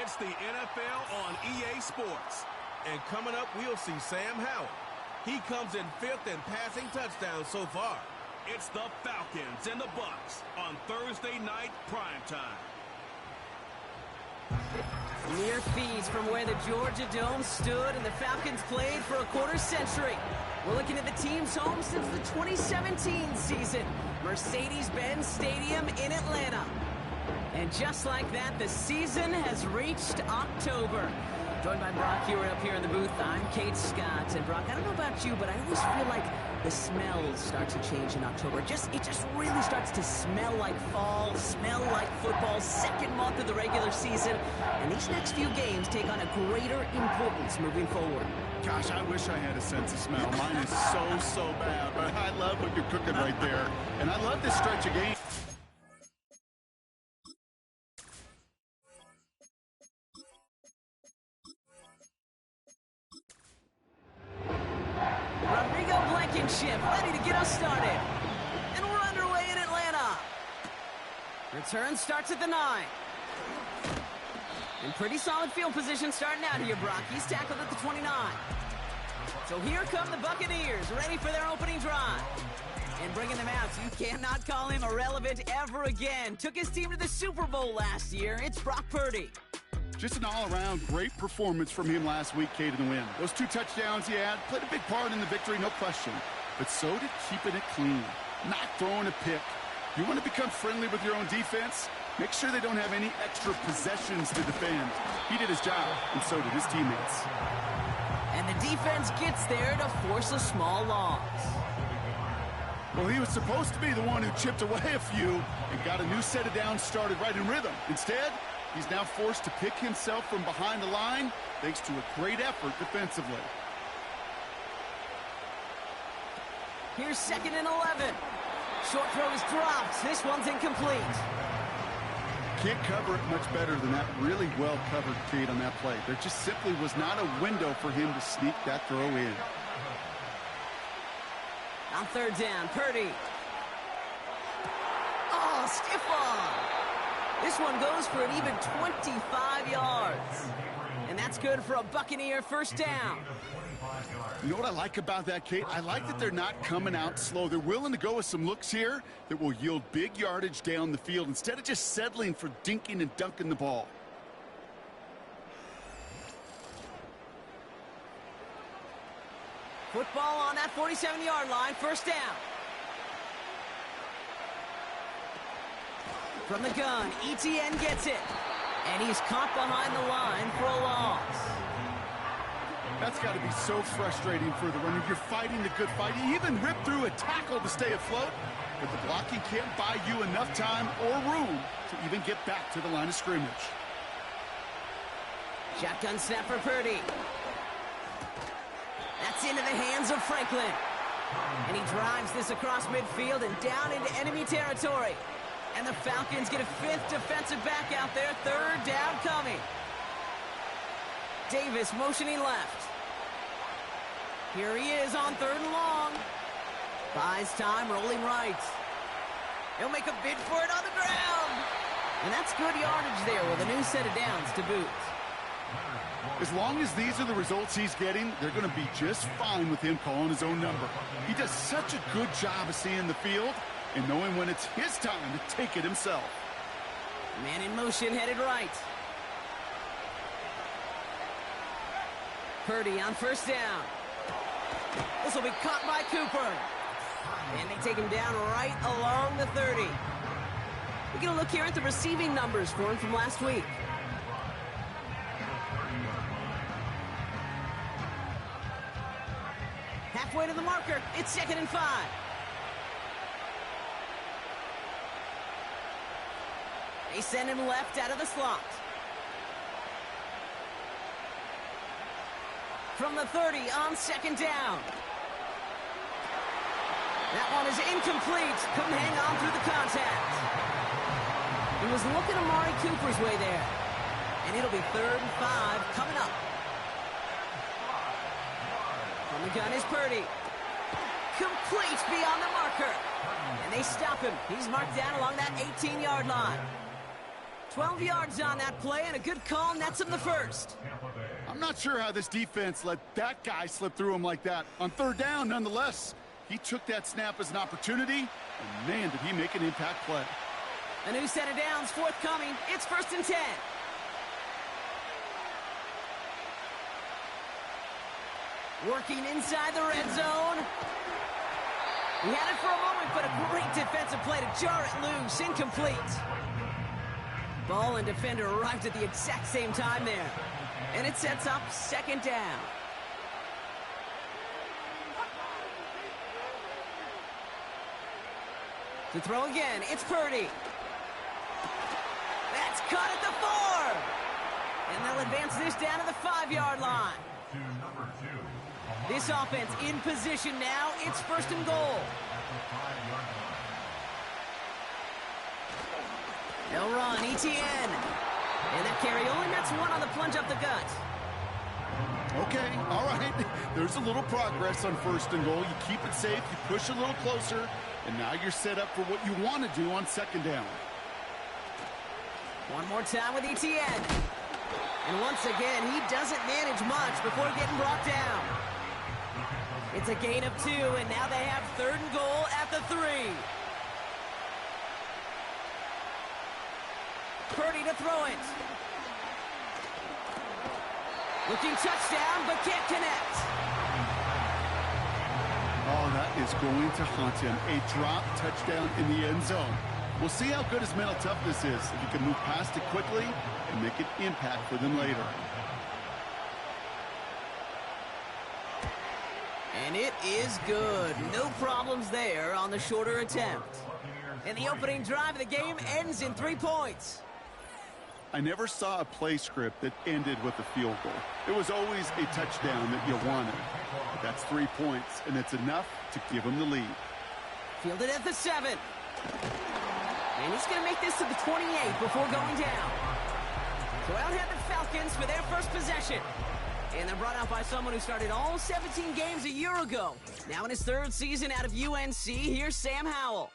It's the NFL on EA Sports. And coming up, we'll see Sam Howell. He comes in 5th in passing touchdowns so far. It's the Falcons and the Bucks on Thursday night primetime. Mere feeds from where the Georgia Dome stood and the Falcons played for a quarter century. We're looking at the team's home since the 2017 season, Mercedes-Benz Stadium in Atlanta. And just like that, the season has reached October. Joined by Brock Hewitt up here in the booth, I'm Kate Scott. And Brock, I don't know about you, but I always feel like the smells start to change in October. It just really starts to smell like fall, smell like football, second month of the regular season. And these next few games take on a greater importance moving forward. Gosh, I wish I had a sense of smell. Mine is so bad, but I love what you're cooking right there. And I love this stretch of games. Ready to get us started. And we're underway in Atlanta. Return starts at the 9. In pretty solid field position starting out here, Brock. He's tackled at the 29. So here come the Buccaneers, ready for their opening drive. And bringing them out, you cannot call him irrelevant ever again. Took his team to the Super Bowl last year. It's Brock Purdy. Just an all-around great performance from him last week, Kate, in the win. Those 2 touchdowns he had played a big part in the victory, no question. But so did keeping it clean, not throwing a pick. You want to become friendly with your own defense? Make sure they don't have any extra possessions to defend. He did his job, and so did his teammates. And the defense gets there to force a small loss. Well, he was supposed to be the one who chipped away a few and got a new set of downs started right in rhythm. Instead, he's now forced to pick himself from behind the line thanks to a great effort defensively. Here's 2nd and 11. Short throw is dropped. This one's incomplete. Can't cover it much better than that. Really well covered, Kate, on that play. There just simply was not a window for him to sneak that throw in. On 3rd down, Purdy. Oh, stiff arm. This one goes for an even 25 yards. And that's good for a Buccaneer first down. You know what I like about that, Kate? I like that they're not coming out slow. They're willing to go with some looks here that will yield big yardage down the field instead of just settling for dinking and dunking the ball. Football on that 47-yard line, first down. From the gun, ETN gets it. And he's caught behind the line for a loss. That's got to be so frustrating for the runner. You're fighting the good fight. You even rip through a tackle to stay afloat, but the blocking can't buy you enough time or room to even get back to the line of scrimmage. Shotgun snap for Purdy. That's into the hands of Franklin. And he drives this across midfield and down into enemy territory. And the Falcons get a 5th defensive back out there. 3rd down coming. Davis motioning left. Here he is on 3rd and long. Buys time, rolling right. He'll make a bid for it on the ground. And that's good yardage there with a new set of downs to boot. As long as these are the results he's getting, they're going to be just fine with him calling his own number. He does such a good job of seeing the field and knowing when it's his time to take it himself. Man in motion, headed right. Purdy on first down. This will be caught by Cooper. And they take him down right along the 30. We're going to look here at the receiving numbers for him from last week. Halfway to the marker, it's 2nd and 5. They send him left out of the slot. From the 30 on 2nd down. That one is incomplete. Couldn't hang on through the contact. He was looking Amari Cooper's way there. And it'll be 3rd and 5 coming up. From the gun is Purdy. Complete beyond the marker. And they stop him. He's marked down along that 18-yard line. 12 yards on that play, and a good call nets him the first. I'm not sure how this defense let that guy slip through him like that. On third down, nonetheless, he took that snap as an opportunity, and man, did he make an impact play. A new set of downs forthcoming. It's 1st and 10. Working inside the red zone. He had it for a moment, but a great defensive play to jar it loose. Incomplete. Ball and defender arrived at the exact same time there. And it sets up 2nd down. To throw again, it's Purdy. That's caught at the 4. And they'll advance this down to the 5-yard line. This offense in position now. It's 1st and goal. They'll run, ETN. And that carry only nets 1 on the plunge up the gut. Okay, all right. There's a little progress on 1st and goal. You keep it safe, you push a little closer, and now you're set up for what you want to do on 2nd down. One more time with ETN. And once again, he doesn't manage much before getting brought down. It's a gain of 2, and now they have 3rd and goal at the 3. Purdy to throw it. Looking touchdown, but can't connect. Oh, that is going to haunt him. A drop touchdown in the end zone. We'll see how good his mental toughness is, if he can move past it quickly and make an impact for them later. And it is good. No problems there on the shorter attempt. And the opening drive of the game ends in 3 points. I never saw a play script that ended with a field goal. It was always a touchdown that you wanted. But that's 3 points, and it's enough to give him the lead. Fielded at the 7. And he's going to make this to the 28 before going down. So out head the Falcons for their first possession. And they're brought out by someone who started all 17 games a year ago. Now in his 3rd season out of UNC, here's Sam Howell.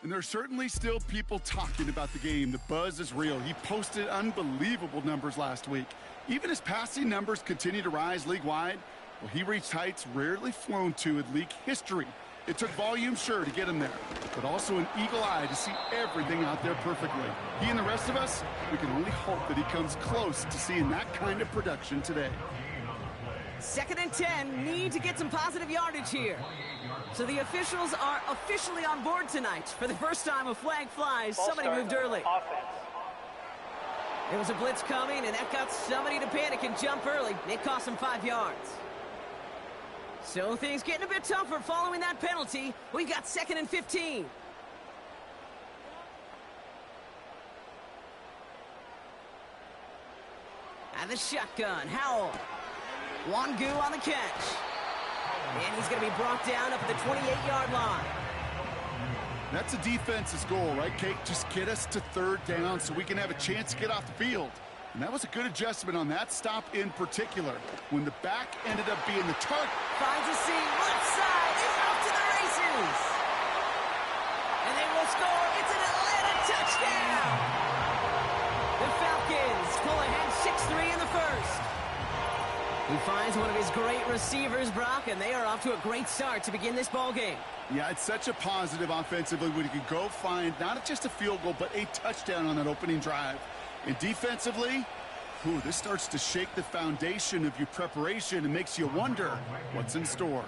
And there's certainly still people talking about the game. The buzz is real. He posted unbelievable numbers last week. Even his passing numbers continue to rise league-wide. Well, he reached heights rarely flown to in league history. It took volume, sure, to get him there, but also an eagle eye to see everything out there perfectly. He and the rest of us, we can only hope that he comes close to seeing that kind of production today. 2nd and 10, need to get some positive yardage here. So the officials are officially on board tonight. For the first time, a flag flies. Somebody moved early. There was a blitz coming, and that got somebody to panic and jump early. It cost them 5 yards. So things getting a bit tougher following that penalty. We've got 2nd and 15. And the shotgun, Howell. Wangu on the catch. And he's going to be brought down up at the 28-yard line. That's a defense's goal, right, Kate? Just get us to 3rd down so we can have a chance to get off the field. And that was a good adjustment on that stop in particular. When the back ended up being the target. Finds a seam, left side, it's off to the races. And they will score. It's an Atlanta touchdown. The Falcons pull ahead 6-3 in the 1st. He finds one of his great receivers, Brock, and they are off to a great start to begin this ball game. Yeah, it's such a positive offensively when you can go find not just a field goal, but a touchdown on that opening drive. And defensively, this starts to shake the foundation of your preparation and makes you wonder what's in store.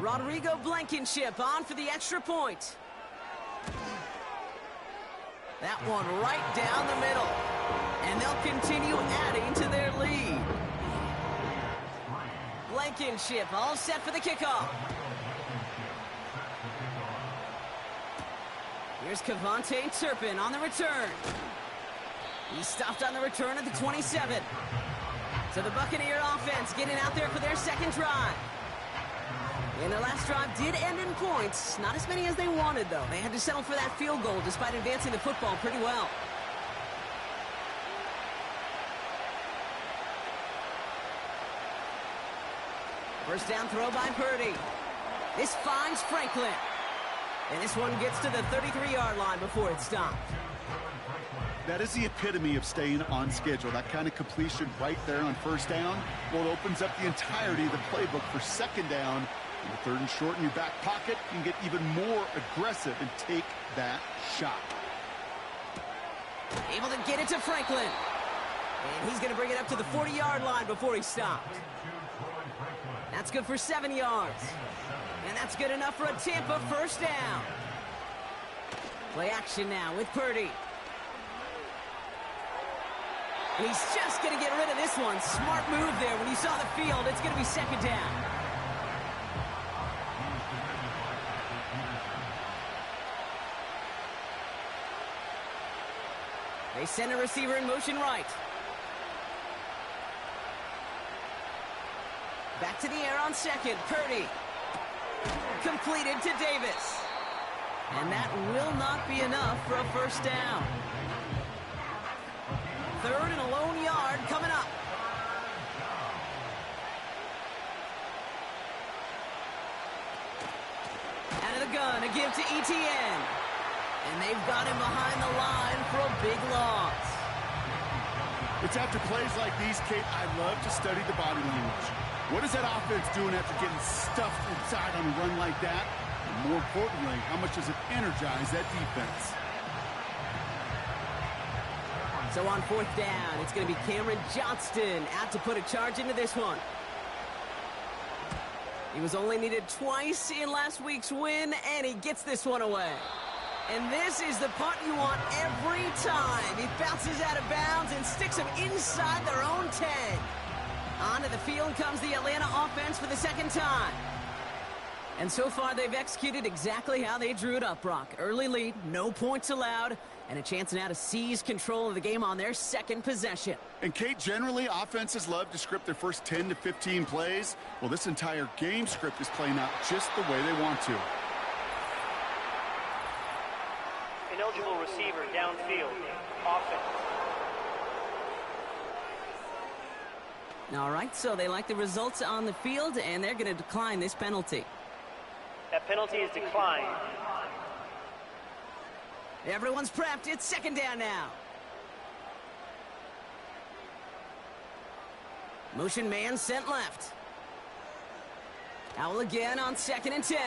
Rodrigo Blankenship on for the extra point. That one right down the middle. And they'll continue adding to their lead. Blankenship all set for the kickoff. Here's Kevontae Turpin on the return. He stopped on the return at the 27. So the Buccaneer offense getting out there for their 2nd drive. And their last drive did end in points. Not as many as they wanted, though. They had to settle for that field goal despite advancing the football pretty well. First down throw by Purdy. This finds Franklin. And this one gets to the 33-yard line before it's stopped. That is the epitome of staying on schedule. That kind of completion right there on first down. Well, it opens up the entirety of the playbook for second down. And the third and short in your back pocket, you can get even more aggressive and take that shot. Able to get it to Franklin. And he's going to bring it up to the 40-yard line before he's stopped. That's good for 7 yards. And that's good enough for a Tampa first down. Play action now with Purdy. He's just going to get rid of this one. Smart move there. When you saw the field, it's going to be second down. They send a receiver in motion right. Back to the air on second. Purdy. Completed to Davis. And that will not be enough for a first down. Third and a lone yard coming up. Out of the gun, a give to ETN. And they've got him behind the line for a big loss. It's after plays like these, Kate, I love to study the body language. What is that offense doing after getting stuffed inside on a run like that? And more importantly, how much does it energize that defense? So on fourth down, it's going to be Cameron Johnston out to put a charge into this one. He was only needed twice in last week's win, and he gets this one away. And this is the punt you want every time. He bounces out of bounds and sticks him inside their own 10. Onto the field comes the Atlanta offense for the second time. And so far, they've executed exactly how they drew it up, Brock. Early lead, no points allowed, and a chance now to seize control of the game on their second possession. And, Kate, generally, offenses love to script their first 10 to 15 plays. Well, this entire game script is playing out just the way they want to. Ineligible receiver downfield. Offense. All right, so they like the results on the field, and they're going to decline this penalty. That penalty is declined. Everyone's prepped. It's second down now. Motion man sent left. Howell again on 2nd and 10.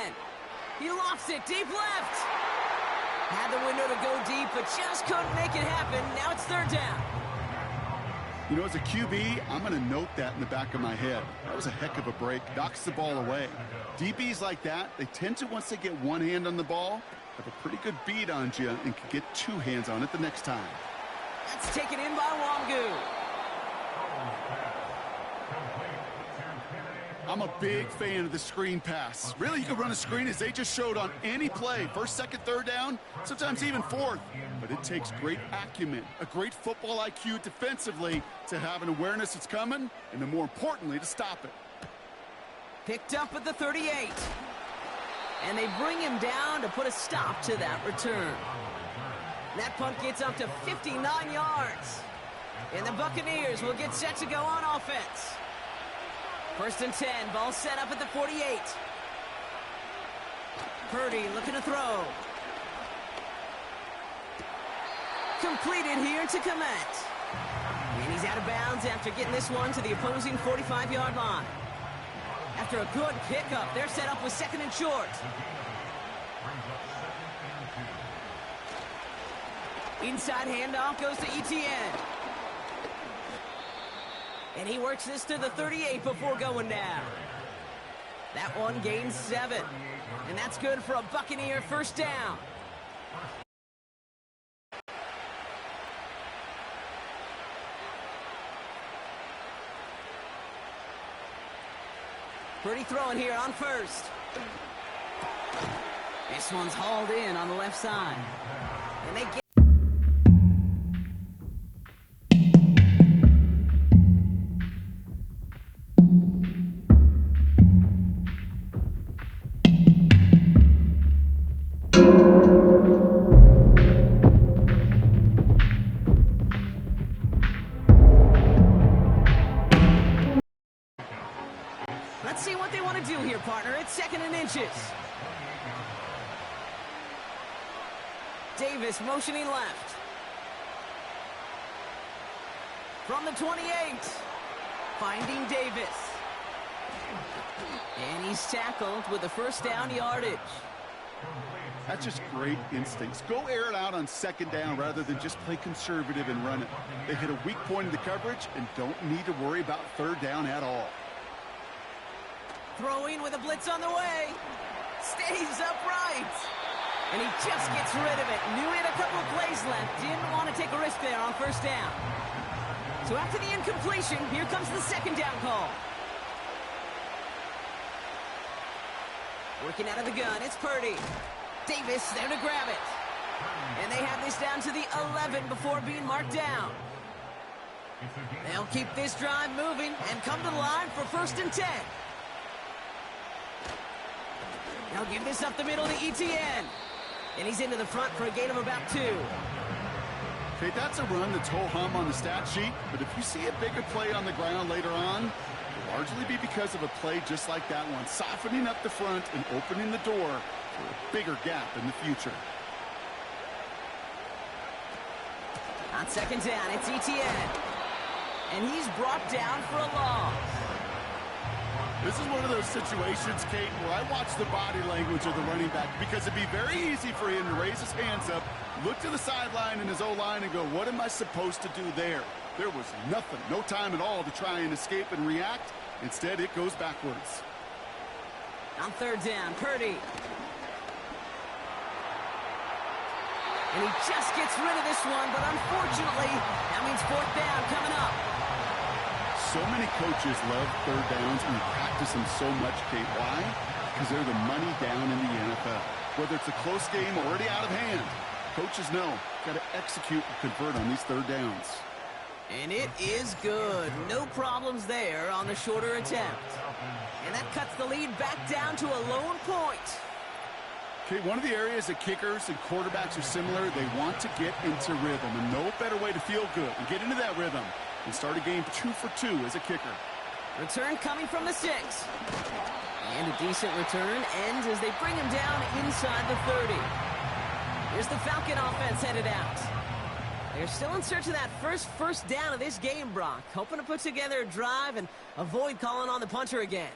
He lofts it deep left. Had the window to go deep, but just couldn't make it happen. Now it's third down. You know, as a QB, I'm going to note that in the back of my head. That was a heck of a break. Knocks the ball away. DBs like that, they tend to, once they get one hand on the ball, have a pretty good beat on you and can get two hands on it the next time. That's taken in by Wangu. I'm a big fan of the screen pass. Really, you can run a screen as they just showed on any play. First, second, third down, sometimes even fourth. But it takes great acumen, a great football IQ defensively to have an awareness it's coming, and then more importantly, to stop it. Picked up at the 38. And they bring him down to put a stop to that return. That punt gets up to 59 yards. And the Buccaneers will get set to go on offense. First and 10, ball set up at the 48. Purdy looking to throw. Completed here to Komet. And he's out of bounds after getting this one to the opposing 45-yard line. After a good pickup, they're set up with 2nd and short. Inside handoff goes to ETN. And he works this to the 38 before going down. That one gains 7. And that's good for a Buccaneer first down. Pretty throwing here on first. This one's hauled in on the left side. And they get Let's see what they want to do here, partner. It's 2nd and inches. Davis motioning left. From the 28, finding Davis. And he's tackled with the first down yardage. That's just great instincts. Go air it out on second down rather than just play conservative and run it. They hit a weak point in the coverage and don't need to worry about third down at all. Throwing with a blitz on the way. Stays upright. And he just gets rid of it. Knew he had a couple of plays left. Didn't want to take a risk there on first down. So after the incompletion, here comes the second down call. Working out of the gun, it's Purdy. Davis there to grab it. And they have this down to the 11 before being marked down. They'll keep this drive moving and come to the line for 1st and 10. They'll give this up the middle to ETN. And he's into the front for a gain of about 2. Okay, that's a run that's ho-hum on the stat sheet, but if you see a bigger play on the ground later on, it'll largely be because of a play just like that one, softening up the front and opening the door for a bigger gap in the future. On second down, it's ETN. And he's brought down for a loss. This is one of those situations, Kate, where I watch the body language of the running back because it'd be very easy for him to raise his hands up, look to the sideline in his O-line and go, what am I supposed to do there? There was nothing, no time at all to try and escape and react. Instead, it goes backwards. On third down, Purdy. And he just gets rid of this one, but unfortunately, that means 4th down coming up. So many coaches love third downs and practice them so much, Kate. Why? Because they're the money down in the NFL. Whether it's a close game already out of hand, coaches know, got to execute and convert on these third downs. And it is good. No problems there on the shorter attempt. And that cuts the lead back down to a lone point. Okay, one of the areas that kickers and quarterbacks are similar, they want to get into rhythm. And no better way to feel good and get into that rhythm and start a game 2 for 2 as a kicker. Return coming from the 6. And a decent return ends as they bring him down inside the 30. Here's the Falcon offense headed out. They're still in search of that first down of this game, Brock. Hoping to put together a drive and avoid calling on the punter again.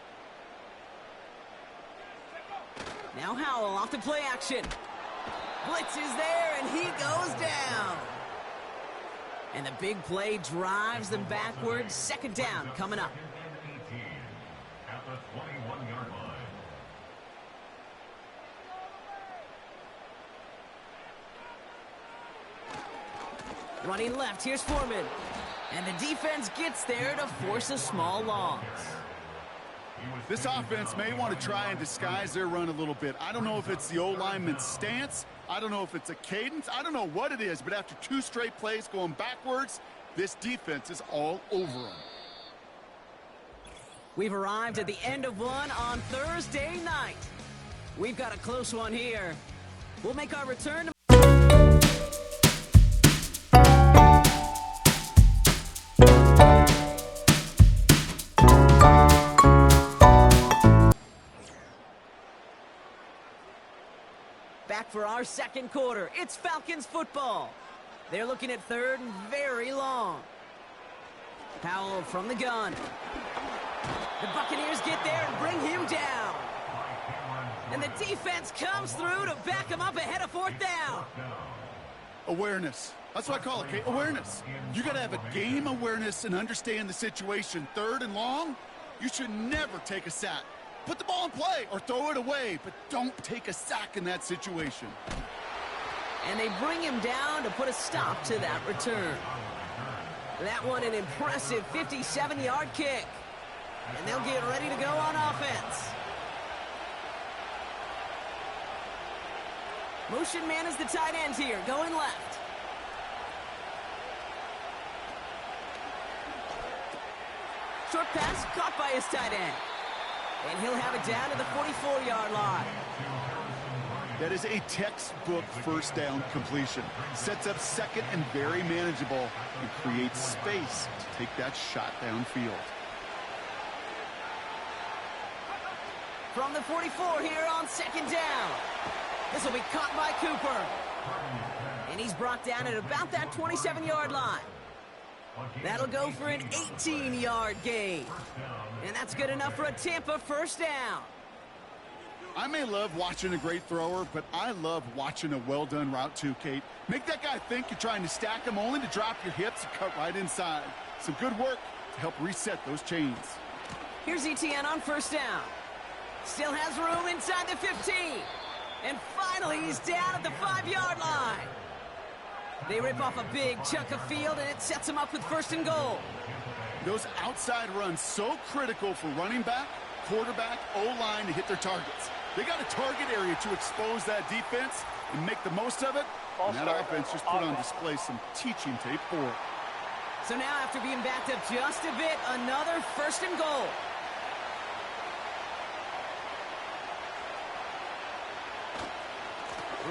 Now Howell off to play action. Blitz is there, and he goes down. And the big play drives them backwards. Second down coming up. At the 21-yard line. Running left, here's Foreman. And the defense gets there to force a small loss. This offense may want to try and disguise their run a little bit. I don't know if it's the O-lineman's stance. I don't know if it's a cadence. I don't know what it is, but after 2 straight plays going backwards, this defense is all over them. We've arrived at the end of one on Thursday night. We've got a close one here. We'll make our return to back for our second quarter. It's Falcons football. They're looking at third and very long. Powell from the gun. The Buccaneers get there and bring him down. And the defense comes through to back him up ahead of 4th down. Awareness. That's what I call it, okay? Awareness. You got to have a game awareness and understand the situation. Third and long, you should never take a sack. Put the ball in play or throw it away, but don't take a sack in that situation. And they bring him down to put a stop to that return. That one an impressive 57-yard kick. And they'll get ready to go on offense. Motion man is the tight end here, going left. Short pass caught by his tight end. And he'll have it down to the 44-yard line. That is a textbook first down completion. Sets up second and very manageable and creates space to take that shot downfield. From the 44 here on second down. This will be caught by Cooper. And he's brought down at about that 27-yard line. That'll go for an 18-yard gain. And that's good enough for a Tampa first down. I may love watching a great thrower, but I love watching a well-done route too, Kate. Make that guy think you're trying to stack him only to drop your hips and cut right inside. Some good work to help reset those chains. Here's ETN on first down. Still has room inside the 15. And finally, he's down at the 5-yard line. They rip off a big chunk of field, and it sets him up with first and goal. Those outside runs so critical for running back, quarterback, O-line to hit their targets. They got a target area to expose that defense and make the most of it. And that offense just put on display some teaching tape for it. So now, after being backed up just a bit, another first and goal.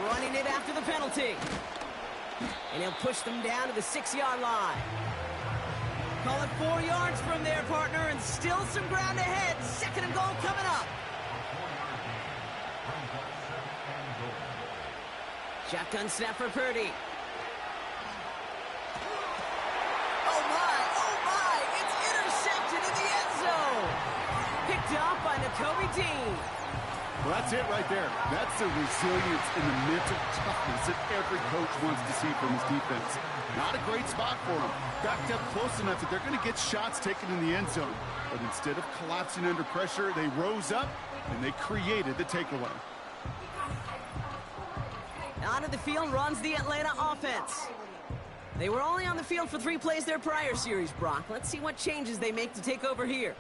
Running it after the penalty. And he'll push them down to the 6-yard line. Call it 4 yards from there, partner, and still some ground ahead. Second and goal coming up. Shotgun snap for Purdy. Oh my, it's intercepted in the end zone. Picked up by Nakobe Dean. Well, that's it right there. That's the resilience and the mental toughness that every coach wants to see from his defense. Not a great spot for them. Backed up close enough that they're going to get shots taken in the end zone. But instead of collapsing under pressure, they rose up and they created the takeaway. Onto the field runs the Atlanta offense. They were only on the field for 3 plays their prior series, Brock. Let's see what changes they make to take over here.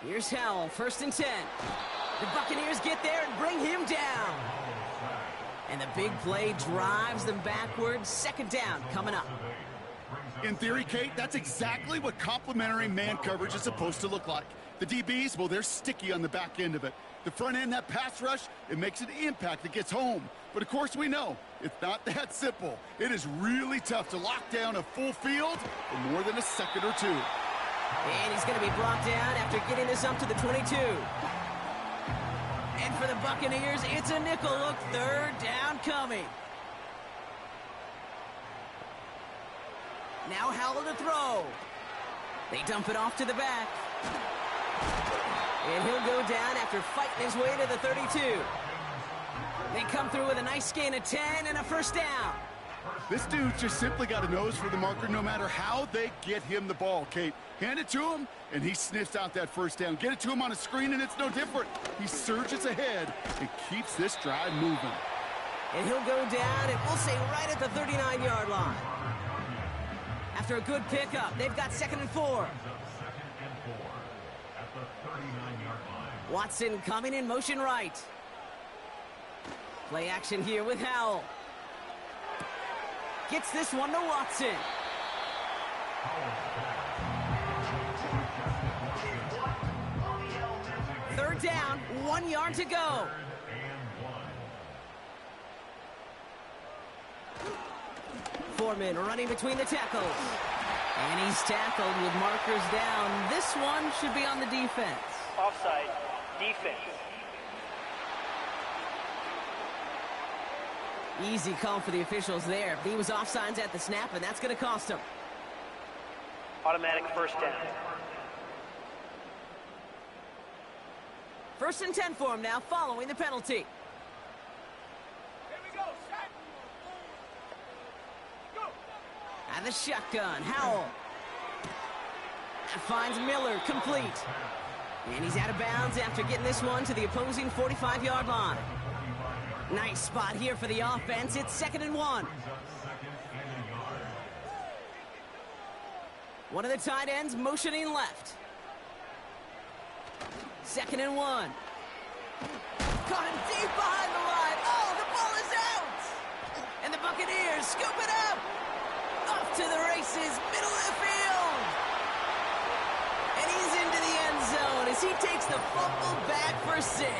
Here's Howell, first and 10. The Buccaneers get there and bring him down. And the big play drives them backwards. Second down coming up. In theory, Kate, that's exactly what complementary man coverage is supposed to look like. The DBs, well, they're sticky on the back end of it. The front end, that pass rush, it makes an impact that gets home. But of course we know, it's not that simple. It is really tough to lock down a full field for more than a second or two. And he's going to be brought down after getting this up to the 22. And for the Buccaneers, it's a nickel look. Third down coming. Now Howell to throw. They dump it off to the back. And he'll go down after fighting his way to the 32. They come through with a nice gain of 10 and a first down. This dude's just simply got a nose for the marker no matter how they get him the ball, Kate. Hand it to him, and he sniffs out that first down. Get it to him on a screen, and it's no different. He surges ahead and keeps this drive moving. And he'll go down, and we'll say right at the 39-yard line. After a good pickup, they've got second and 4. Watson coming in motion right. Play action here with Howell. Gets this one to Watson. Third down, 1 yard to go. Foreman running between the tackles. And he's tackled with markers down. This one should be on the defense. Offside, defense. Easy call for the officials there. He was offsides at the snap, and that's going to cost him. Automatic first down. First and 10 for him now, following the penalty. Here we go, set. Go. And the shotgun, Howell. That finds Miller, complete. And he's out of bounds after getting this one to the opposing 45-yard line. Nice spot here for the offense. It's second and 1. One of the tight ends motioning left. Second and 1. Caught him deep behind the line. Oh, the ball is out! And the Buccaneers scoop it up. Off to the races, middle of the field. And he's into the end zone as he takes the fumble back for 6.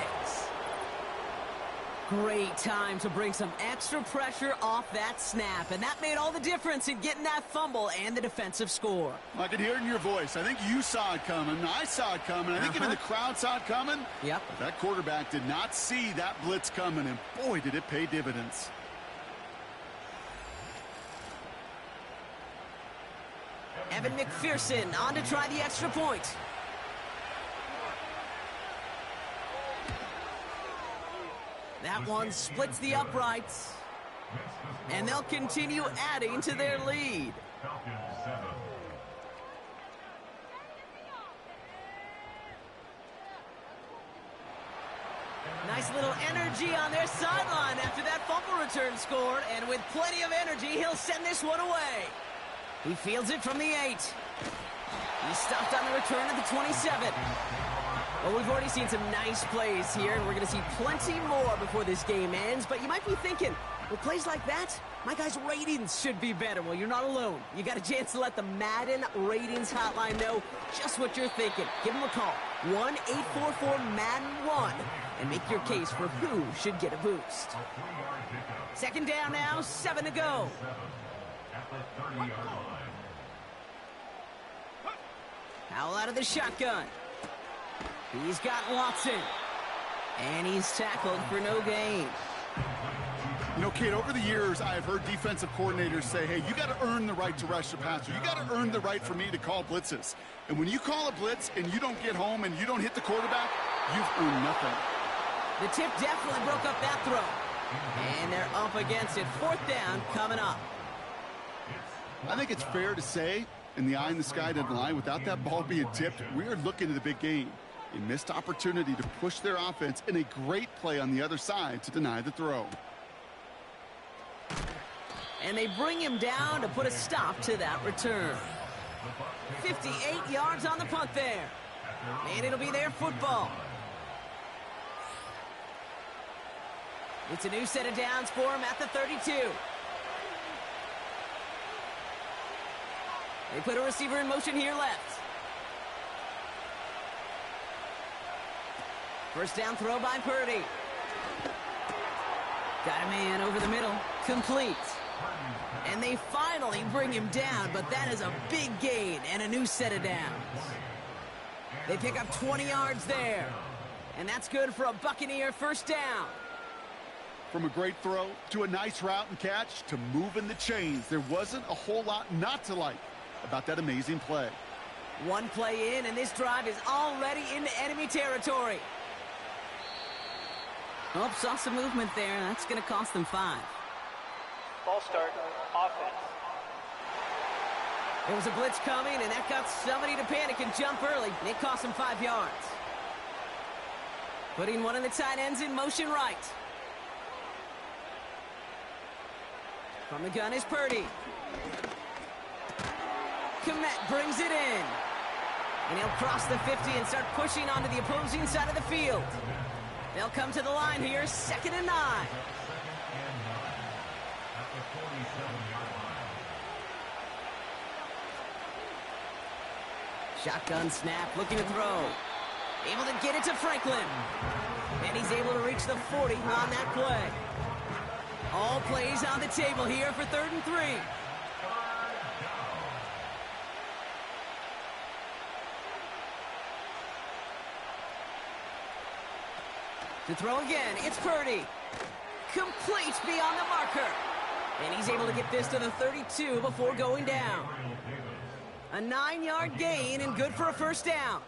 Great time to bring some extra pressure off that snap, and that made all the difference in getting that fumble and the defensive score. I could hear it in your voice. I think you saw it coming. I saw it coming. I think even the crowd saw it coming. Yep. But that quarterback did not see that blitz coming, and boy, did it pay dividends. Evan McPherson on to try the extra point. That one splits the uprights. And they'll continue adding to their lead. Nice little energy on their sideline after that fumble return scored. And with plenty of energy, he'll send this one away. He fields it from the 8. He's stopped on the return at the 27. Well, we've already seen some nice plays here, and we're going to see plenty more before this game ends. But you might be thinking, with plays like that, my guys' ratings should be better. Well, you're not alone. You got a chance to let the Madden Ratings Hotline know just what you're thinking. Give them a call, 1-844-MADDEN-1, and make your case for who should get a boost. Second down now, 7 to go. Howell out of the shotgun. He's got Watson. And he's tackled for no gain. You know, Kate, over the years, I've heard defensive coordinators say, hey, you got to earn the right to rush the passer. You got to earn the right for me to call blitzes. And when you call a blitz and you don't get home and you don't hit the quarterback, you've earned nothing. The tip definitely broke up that throw. And they're up against it. Fourth down coming up. I think it's fair to say, in the eye in the sky deadline, without that ball being tipped, we're looking at the big game. A missed opportunity to push their offense and a great play on the other side to deny the throw. And they bring him down to put a stop to that return. 58 yards on the punt there. And it'll be their football. It's a new set of downs for him at the 32. They put a receiver in motion here left. First down throw by Purdy. Got a man over the middle. Complete. And they finally bring him down, but that is a big gain and a new set of downs. They pick up 20 yards there. And that's good for a Buccaneer first down. From a great throw to a nice route and catch to moving the chains, there wasn't a whole lot not to like about that amazing play. One play in, and this drive is already into enemy territory. Oh, saw some movement there. That's going to cost them 5. Ball start, offense. There was a blitz coming, and that got somebody to panic and jump early. And it cost them 5 yards. Putting one of the tight ends in motion right. From the gun is Purdy. Komet brings it in. And he'll cross the 50 and start pushing onto the opposing side of the field. They'll come to the line here, 2nd and 9. Shotgun snap, looking to throw. Able to get it to Franklin. And he's able to reach the 40 on that play. All plays on the table here for 3rd and 3. To throw again, it's Purdy. Complete beyond the marker. And he's able to get this to the 32 before going down. A 9-yard gain and good for a first down.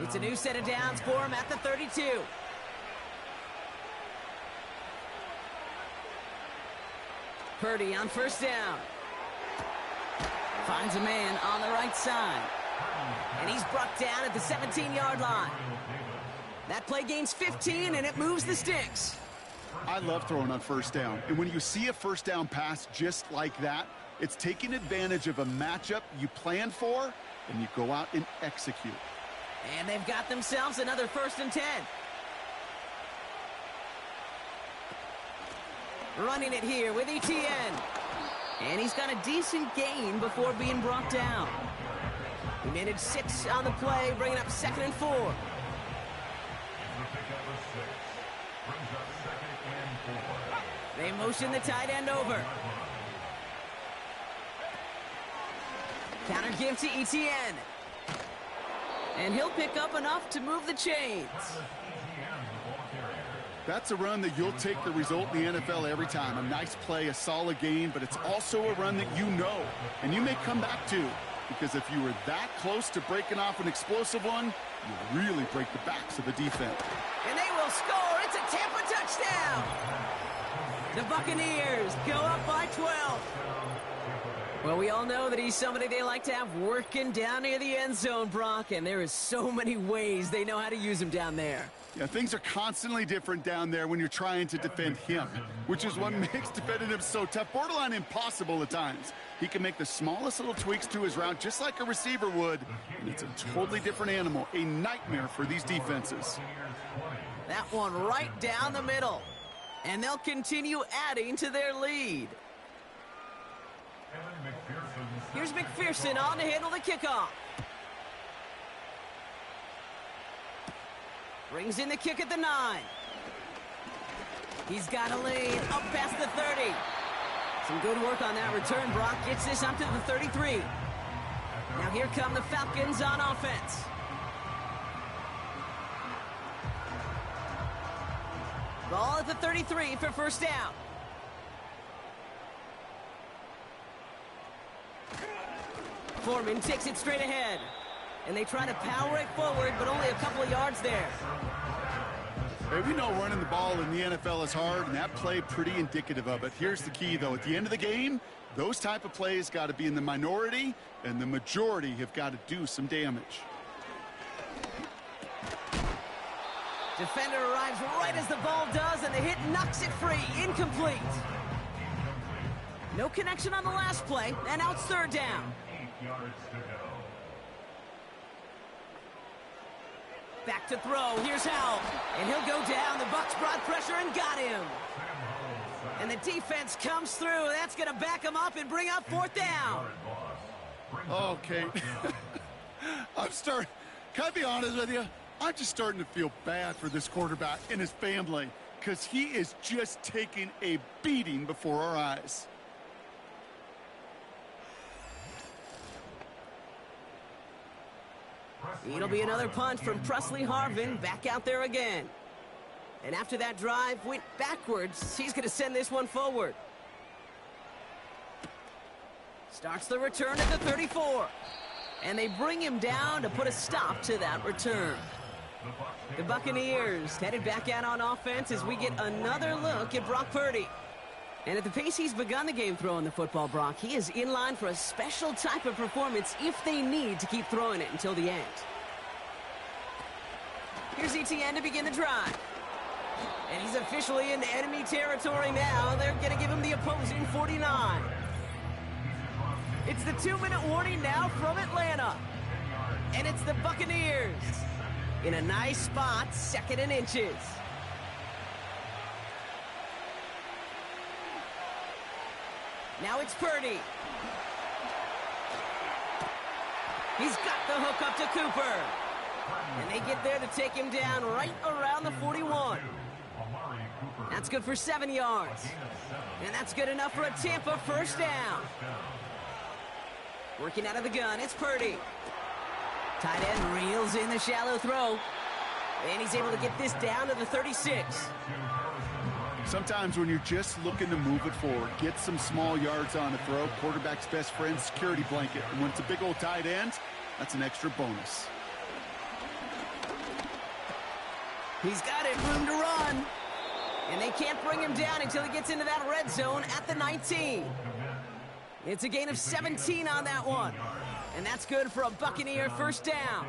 It's a new set of downs for him at the 32. Purdy on first down. Finds a man on the right side. And he's brought down at the 17-yard line. That play gains 15, and it moves the sticks. I love throwing on first down. And when you see a first down pass just like that, it's taking advantage of a matchup you planned for, and you go out and execute. And they've got themselves another 1st and 10. Running it here with Etienne. And he's got a decent gain before being brought down. He made it 6 on the play, bringing up 2nd and 4. They motion the tight end over. Counter give to Etienne. And he'll pick up enough to move the chains. That's a run that you'll take the result in the NFL every time. A nice play, a solid game, but it's also a run that you know, and you may come back to. Because if you were that close to breaking off an explosive one, you really break the backs of the defense. And they will score. It's a Tampa touchdown. The Buccaneers go up by 12. Well, we all know that he's somebody they like to have working down near the end zone, Brock, and there is so many ways they know how to use him down there. Yeah, things are constantly different down there when you're trying to defend him, which is what makes defending him so tough, borderline impossible at times. He can make the smallest little tweaks to his route just like a receiver would, and it's a totally different animal, a nightmare for these defenses. That one right down the middle, and they'll continue adding to their lead. Here's McPherson on to handle the kickoff. Brings in the kick at the 9. He's got a lane up past the 30. Some good work on that return. Brock gets this up to the 33. Now here come the Falcons on offense. Ball at the 33 for first down. Foreman takes it straight ahead. And they try to power it forward, but only a couple of yards there. Hey, we know running the ball in the NFL is hard, and that play pretty indicative of it. Here's the key, though. At the end of the game, those type of plays got to be in the minority, and the majority have got to do some damage. Defender arrives right as the ball does, and the hit knocks it free. Incomplete. No connection on the last play, and now it's third down. 8 yards to go. Back to throw. Here's Howell. And he'll go down. The Bucs brought pressure and got him. And the defense comes through. That's going to back him up and bring up fourth down. Okay. Can I be honest with you? I'm just starting to feel bad for this quarterback and his family because he is just taking a beating before our eyes. It'll be another punt from Presley Harvin, back out there again. And after that drive went backwards, he's going to send this one forward. Starts the return at the 34. And they bring him down to put a stop to that return. The Buccaneers headed back out on offense as we get another look at Brock Purdy. And at the pace he's begun the game throwing the football, Brock, he is in line for a special type of performance if they need to keep throwing it until the end. Here's Etienne to begin the drive. And he's officially in enemy territory now. They're going to give him the opposing 49. It's the 2-minute warning now from Atlanta. And it's the Buccaneers in a nice spot, 2nd and inches. Now it's Purdy. He's got the hook up to Cooper. And they get there to take him down right around the 41. That's good for 7 yards. And that's good enough for a Tampa first down. Working out of the gun, it's Purdy. Tight end reels in the shallow throw. And he's able to get this down to the 36. Sometimes when you're just looking to move it forward, get some small yards on the throw, quarterback's best friend, security blanket. And when it's a big old tight end, that's an extra bonus. He's got it, room to run. And they can't bring him down until he gets into that red zone at the 19. It's a gain of 17 on that one. And that's good for a Buccaneer first down.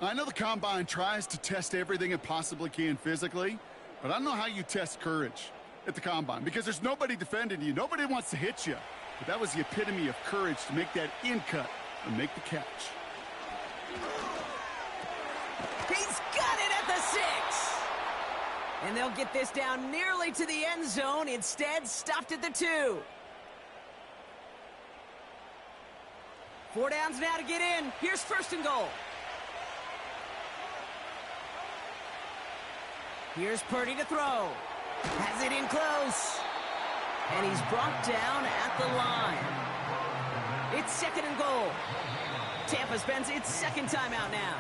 I know the Combine tries to test everything it possibly can physically, but I don't know how you test courage at the Combine because there's nobody defending you. Nobody wants to hit you. But that was the epitome of courage to make that in cut and make the catch. He's got it at the 6. And they'll get this down nearly to the end zone. Instead, stopped at the 2. 4 downs now to get in. Here's first and goal. Here's Purdy to throw. Has it in close. And he's brought down at the line. It's 2nd and goal. Tampa spends its 2nd timeout now.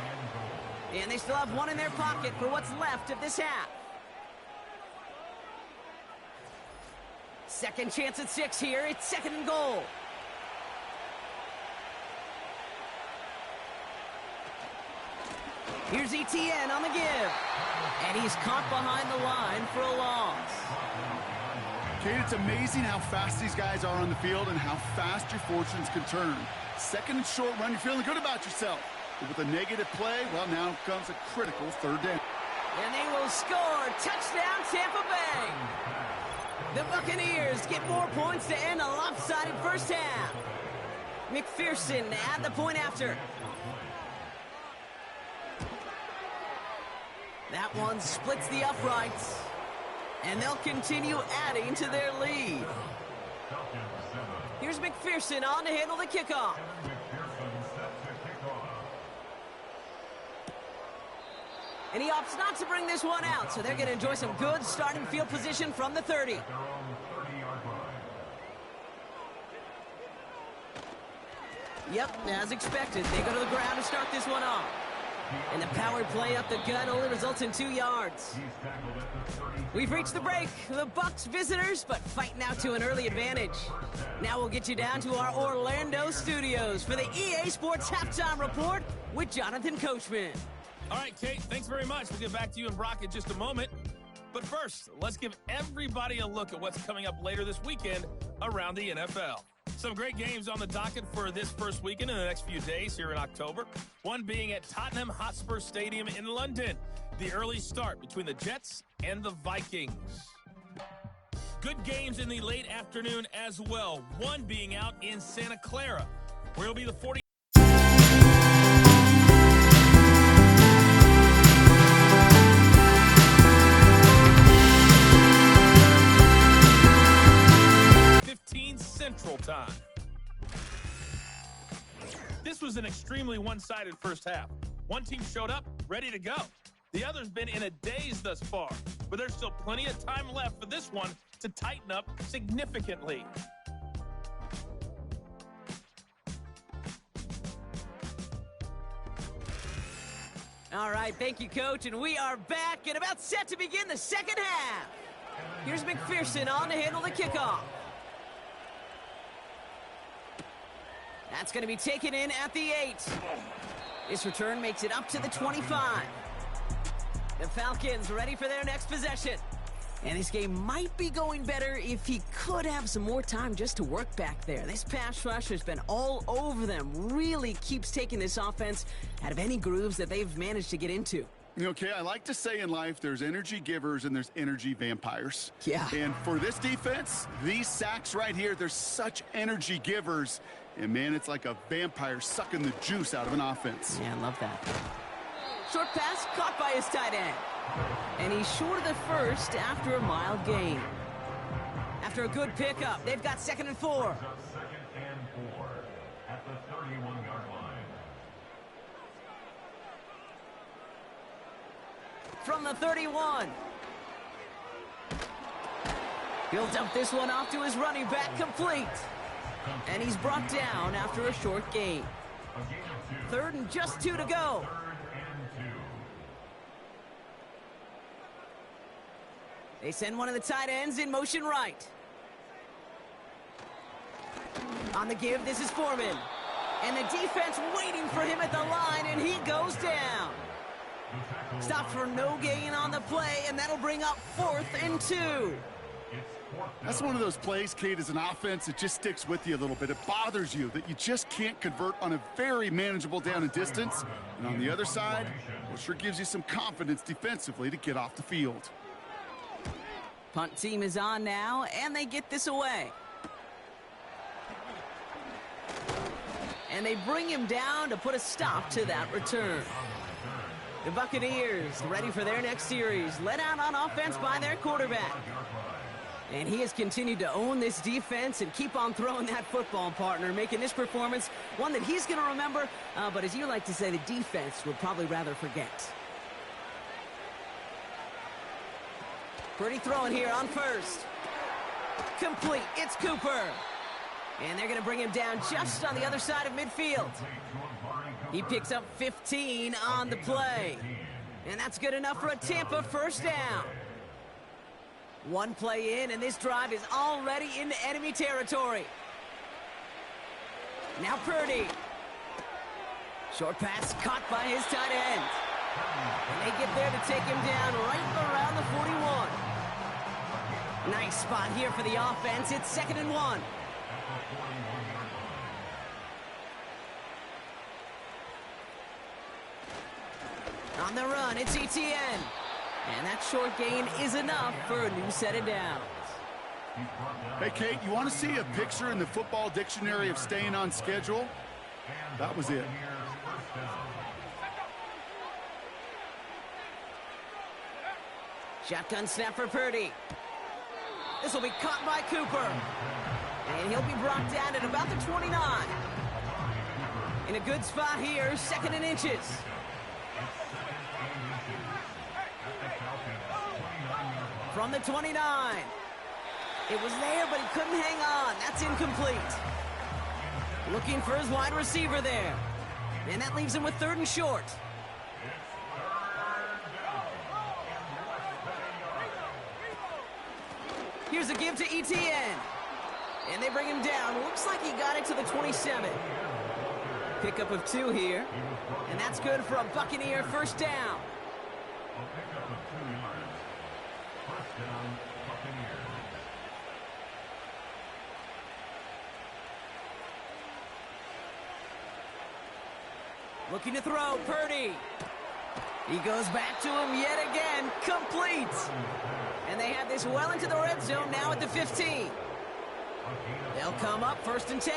And they still have one in their pocket for what's left of this half. 2nd chance at 6 here. It's 2nd and goal. Here's ETN on the give. And he's caught behind the line for a loss. Kate, it's amazing how fast these guys are on the field and how fast your fortunes can turn. 2nd and short run, you're feeling good about yourself. But with a negative play, well, now comes a critical 3rd down. And they will score. Touchdown, Tampa Bay. The Buccaneers get more points to end a lopsided first half. McPherson at the point after. That one splits the uprights. And they'll continue adding to their lead. Here's McPherson on to handle the kickoff. And he opts not to bring this one out, so they're going to enjoy some good starting field position from the 30. Yep, as expected, they go to the ground to start this one off. And the power play up the gut only results in 2 yards. We've reached the break. The Bucs visitors, but fighting out to an early advantage. Now we'll get you down to our Orlando studios for the EA Sports Halftime Report with Jonathan Coachman. All right, Kate, thanks very much. We'll get back to you and Brock in just a moment. But first, let's give everybody a look at what's coming up later this weekend around the NFL. Some great games on the docket for this first weekend in the next few days here in October. One being at Tottenham Hotspur Stadium in London. The early start between the Jets and the Vikings. Good games in the late afternoon as well. One being out in Santa Clara, where it'll be the 40. Central Time. This was an extremely one-sided first half. One team showed up, ready to go. The other's been in a daze thus far, but there's still plenty of time left for this one to tighten up significantly. All right, thank you, Coach, and we are back and about set to begin the second half. Here's McPherson on to handle the kickoff. That's going to be taken in at the 8. This return makes it up to the 25. The Falcons ready for their next possession. And this game might be going better if he could have some more time just to work back there. This pass rush has been all over them. Really keeps taking this offense out of any grooves that they've managed to get into. Okay, I like to say in life there's energy givers and there's energy vampires. Yeah. And for this defense, these sacks right here, they're such energy givers. And, man, it's like a vampire sucking the juice out of an offense. Yeah, I love that. Short pass caught by his tight end. And he's short of the first after a mild gain. After a good pickup, they've got 2nd and 4. 2nd and 4 at the 31-yard line. From the 31. He'll dump this one off to his running back, complete. And he's brought down after a short gain. 3rd and just 2 to go. They send one of the tight ends in motion right. On the give, this is Foreman. And the defense waiting for him at the line, and he goes down. Stopped for no gain on the play, and that'll bring up 4th and 2. That's one of those plays, Kate, as an offense, it just sticks with you a little bit. It bothers you that you just can't convert on a very manageable down and distance. And on the other side, well, it sure gives you some confidence defensively to get off the field. Punt team is on now, and they get this away. And they bring him down to put a stop to that return. The Buccaneers ready for their next series, led out on offense by their quarterback. And he has continued to own this defense and keep on throwing that football, partner, making this performance one that he's going to remember, but as you like to say, the defense would probably rather forget. Purdy throwing here on first. Complete. It's Cooper. And they're going to bring him down just on the other side of midfield. He picks up 15 on the play. And that's good enough for a Tampa first down. One play in, and this drive is already into enemy territory. Now Purdy. Short pass caught by his tight end. And they get there to take him down right around the 41. Nice spot here for the offense. It's 2nd and 1. On the run, it's ETN. And that short gain is enough for a new set of downs. Hey, Kate, you want to see a picture in the football dictionary of staying on schedule? That was it. Shotgun snap for Purdy. This will be caught by Cooper. And he'll be brought down at about the 29. In a good spot here, 2nd and inches. From the 29. It was there, but he couldn't hang on. That's incomplete. Looking for his wide receiver there. And that leaves him with 3rd and short. Here's a give to ETN. And they bring him down. Looks like he got it to the 27. Pickup of 2 here. And that's good for a Buccaneer first down. Looking to throw, Purdy. He goes back to him yet again, complete. And they have this well into the red zone now at the 15. They'll come up 1st and 10.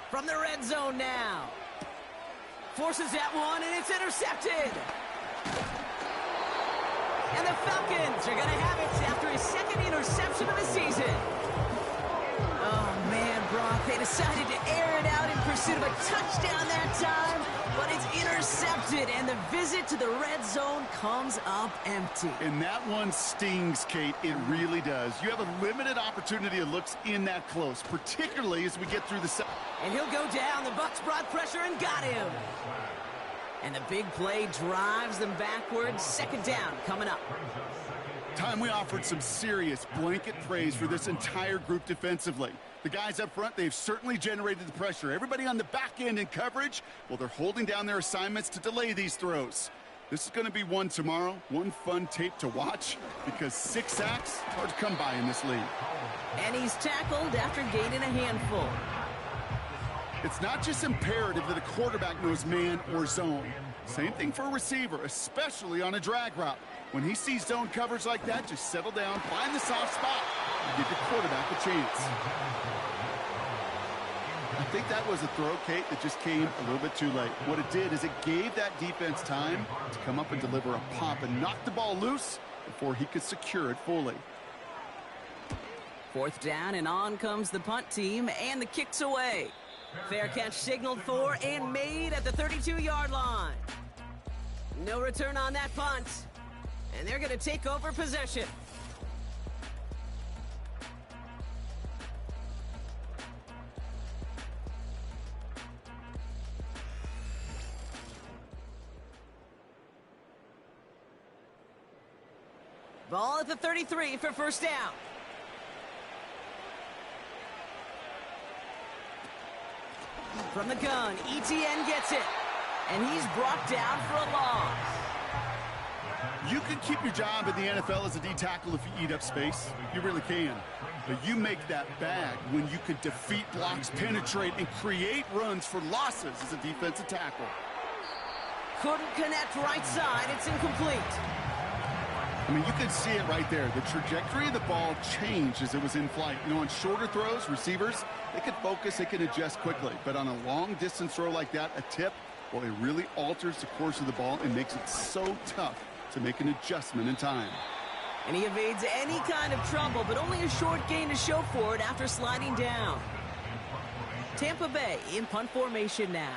From the red zone now. Forces that one, and it's intercepted. And the Falcons are going to have it after his 2nd interception of the season. Oh, man, Brock, they decided to air it out in pursuit of a touchdown that time, but it's intercepted, and the visit to the red zone comes up empty. And that one stings, Kate. It really does. You have a limited opportunity of looks in that close, particularly as we get through the... And he'll go down. The Bucs brought pressure and got him. And the big play drives them backwards. 2nd down coming up. Time we offered some serious blanket praise for this entire group defensively. The guys up front, they've certainly generated the pressure. Everybody on the back end in coverage, well, they're holding down their assignments to delay these throws. This is going to be one tomorrow, one fun tape to watch, because 6 sacks, hard to come by in this league. And he's tackled after gaining a handful. It's not just imperative that a quarterback knows man or zone. Same thing for a receiver, especially on a drag route. When he sees zone coverage like that, just settle down, find the soft spot, and give your quarterback a chance. I think that was a throw, Kate, that just came a little bit too late. What it did is it gave that defense time to come up and deliver a pop and knock the ball loose before he could secure it fully. 4th down, and on comes the punt team, and the kick's away. Fair catch signaled for and made at the 32-yard line. No return on that punt. And they're going to take over possession. Ball at the 33 for first down. From the gun, ETN gets it. And he's brought down for a loss. You can keep your job in the NFL as a D-tackle if you eat up space. You really can. But you make that bad when you can defeat blocks, penetrate, and create runs for losses as a defensive tackle. Couldn't connect right side. It's incomplete. I mean, you can see it right there. The trajectory of the ball changed as it was in flight. You know, on shorter throws, receivers, they can focus, they can adjust quickly. But on a long-distance throw like that, a tip, well, it really alters the course of the ball and makes it so tough to make an adjustment in time. And he evades any kind of trouble, but only a short gain to show for it after sliding down. Tampa Bay in punt formation now.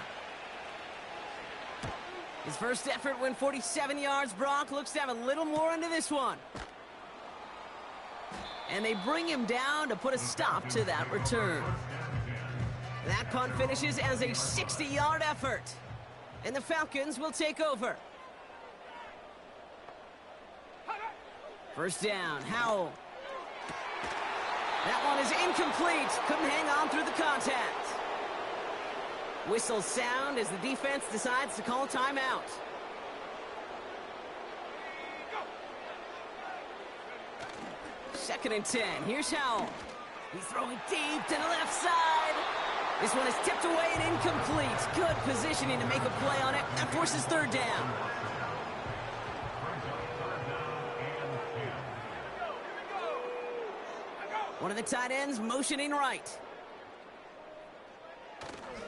His first effort went 47 yards. Brock looks to have a little more into this one. And they bring him down to put a stop to that return. That punt finishes as a 60-yard effort. And the Falcons will take over. First down, Howell. That one is incomplete. Couldn't hang on through the contact. Whistle sound as the defense decides to call a timeout. Second and 10. Here's Howell. He's throwing deep to the left side. This one is tipped away and incomplete. Good positioning to make a play on it. That forces third down. One of the tight ends motioning right.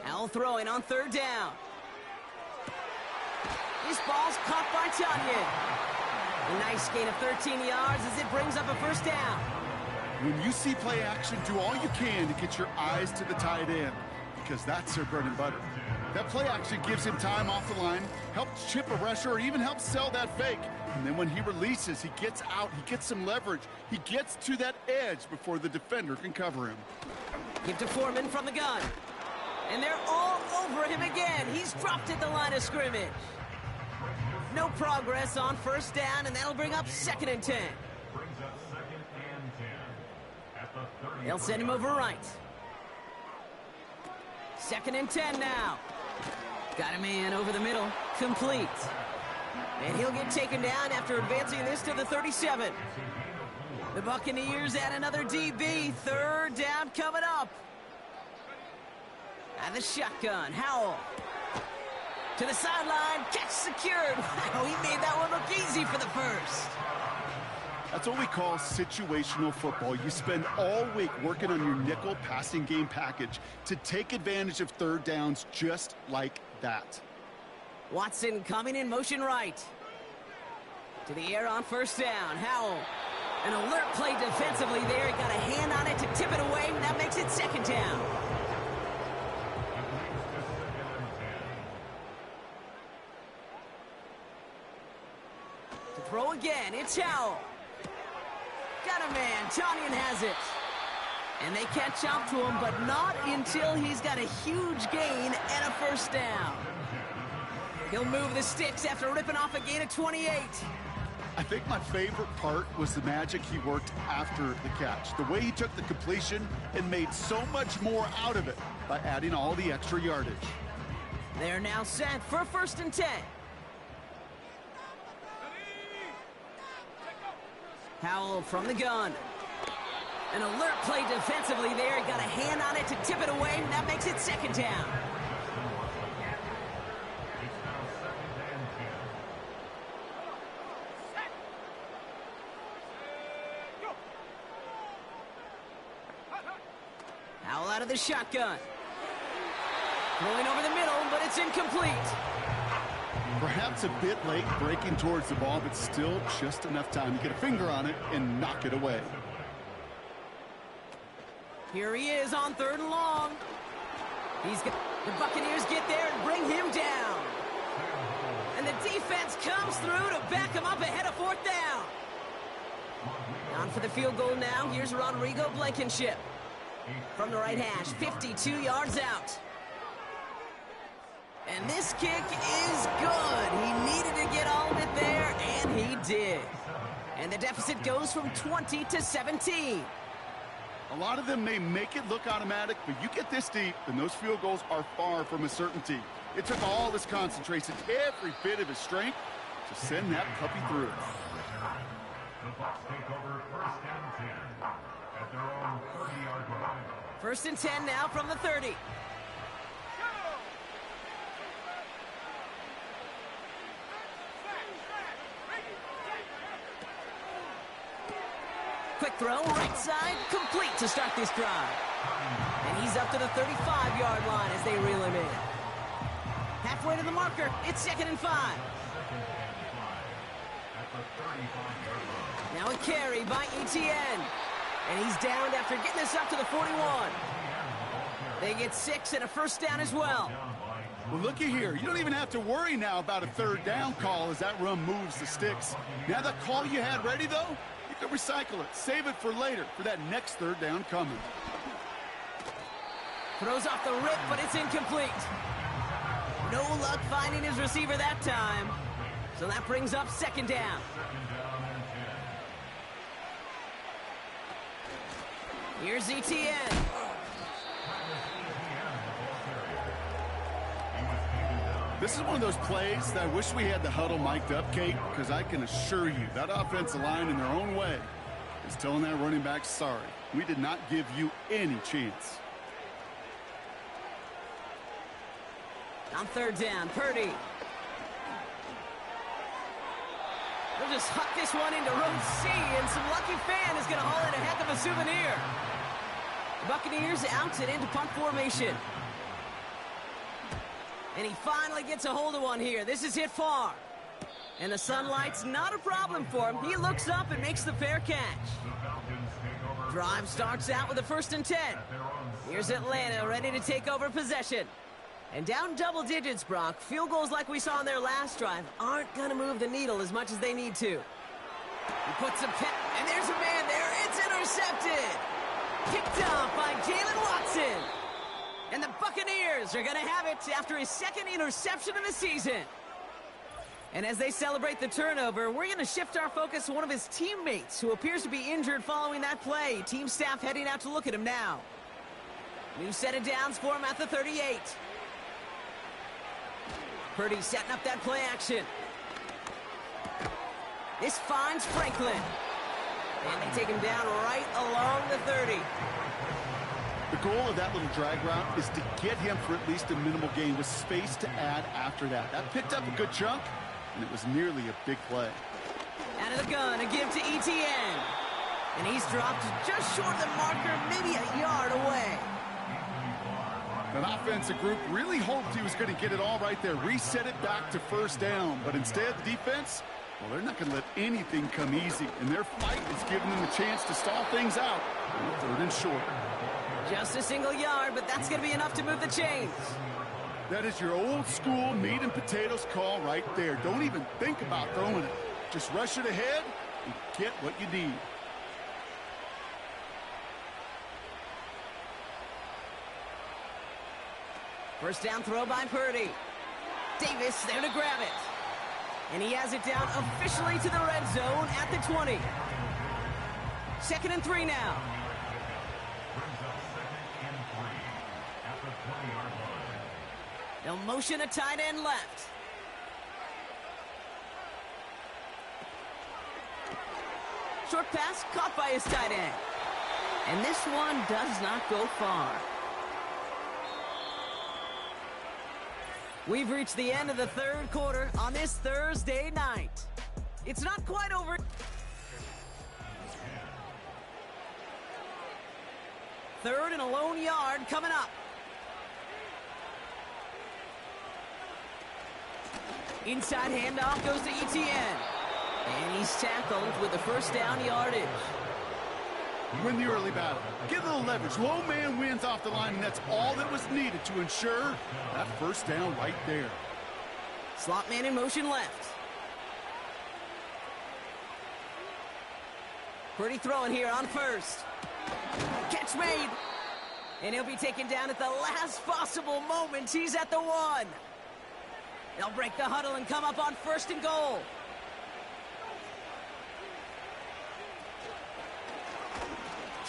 Howell throwing on third down. This ball's caught by Tanyan. A nice gain of 13 yards as it brings up a first down. When you see play action, do all you can to get your eyes to the tight end, because that's their bread and butter. That play action gives him time off the line, helps chip a rusher, or even helps sell that fake. And then when he releases, he gets out, he gets some leverage. He gets to that edge before the defender can cover him. Give to Foreman from the gun. And they're all over him again. He's dropped at the line of scrimmage. No progress on first down, and that'll bring up second and 10. They'll send him over right. Second and 10 now. Got a man over the middle. Complete. And he'll get taken down after advancing this to the 37. The Buccaneers add another DB. Third down coming up. And the shotgun. Howell. To the sideline. Catch secured. Wow, he made that one look easy for the first. That's what we call situational football. You spend all week working on your nickel passing game package to take advantage of third downs just like that. Watson coming in motion right. To the air on first down. Howell. An alert play defensively there. He got a hand on it to tip it away, and that makes it second down. To throw again, it's Howell. Got a man. Tanyan has it. And they catch up to him, but not until he's got a huge gain and a first down. He'll move the sticks after ripping off a gain of 28. I think my favorite part was the magic he worked after the catch. The way he took the completion and made so much more out of it by adding all the extra yardage. They're now set for first and 10. Howell from the gun. An alert play defensively there. He got a hand on it to tip it away, and that makes it second down. Howell out of the shotgun. Going over the middle, but it's incomplete. Perhaps a bit late breaking towards the ball, but still just enough time to get a finger on it and knock it away. Here he is on third and long. The Buccaneers get there and bring him down. And the defense comes through to back him up ahead of fourth down. On for the field goal now. Here's Rodrigo Blankenship. From the right hash, 52 yards out. And this kick is good. He needed to get all of it there, and he did. And the deficit goes from 20 to 17. A lot of them may make it look automatic, but you get this deep, and those field goals are far from a certainty. It took all his concentration, every bit of his strength, to send that puppy through. The Bucs take over first and 10 at their own 30-yard line. First and 10 now from the 30. Quick throw, right side, complete to start this drive. And he's up to the 35-yard line as they reel him in. Halfway to the marker, it's second and 5. Now a carry by Etienne. And he's downed after getting this up to the 41. They get 6 and a first down as well. Well, looky here. You don't even have to worry now about a third down call as that run moves the sticks. Now that call you had ready, though, you can recycle it. Save it for later for that next third down coming. Throws off the rip, but it's incomplete. No luck finding his receiver that time. So that brings up second down. Here's ETN. This is one of those plays that I wish we had the huddle mic'd up, Kate, because I can assure you that offensive line in their own way is telling that running back, sorry, we did not give you any chance. On third down, Purdy. They'll just huck this one into row C, and some lucky fan is going to haul in a heck of a souvenir. The Buccaneers out and into punt formation. And he finally gets a hold of one here. This is hit far. And the sunlight's not a problem for him. He looks up and makes the fair catch. Drive starts out with a 1st and 10. Here's Atlanta ready to take over possession. And down double digits, Brock. Field goals like we saw on their last drive aren't going to move the needle as much as they need to. He puts a pin, and there's a man there. It's intercepted. Picked off by Jalen Watson. And the Buccaneers are going to have it after his 2nd interception of the season. And as they celebrate the turnover, we're going to shift our focus to one of his teammates who appears to be injured following that play. Team staff heading out to look at him now. New set of downs for him at the 38. Purdy setting up that play action. This finds Franklin. And they take him down right along the 30. The goal of that little drag route is to get him for at least a minimal gain with space to add after that. That picked up a good chunk, and it was nearly a big play. Out of the gun, a give to ETN. And he's dropped just short of the marker, maybe a yard away. That offensive group really hoped he was going to get it all right there, reset it back to first down. But instead, the defense, well, they're not going to let anything come easy. And their fight is giving them a chance to stall things out on 3rd and short. Just a single yard, but that's going to be enough to move the chains. That is your old school meat and potatoes call right there. Don't even think about throwing it. Just rush it ahead and get what you need. First down throw by Purdy. Davis there to grab it. And he has it down officially to the red zone at the 20. 2nd and 3 now. They'll motion a tight end left. Short pass caught by his tight end. And this one does not go far. We've reached the end of the 3rd quarter on this Thursday night. It's not quite over. Third and a lone yard coming up. Inside handoff goes to ETN. And he's tackled with the first down yardage. Win the early battle. Get a little leverage. Low man wins off the line, and that's all that was needed to ensure that first down right there. Slot man in motion left. Purdy throwing here on first. Catch made. And he'll be taken down at the last possible moment. He's at the 1. They'll break the huddle and come up on 1st and goal.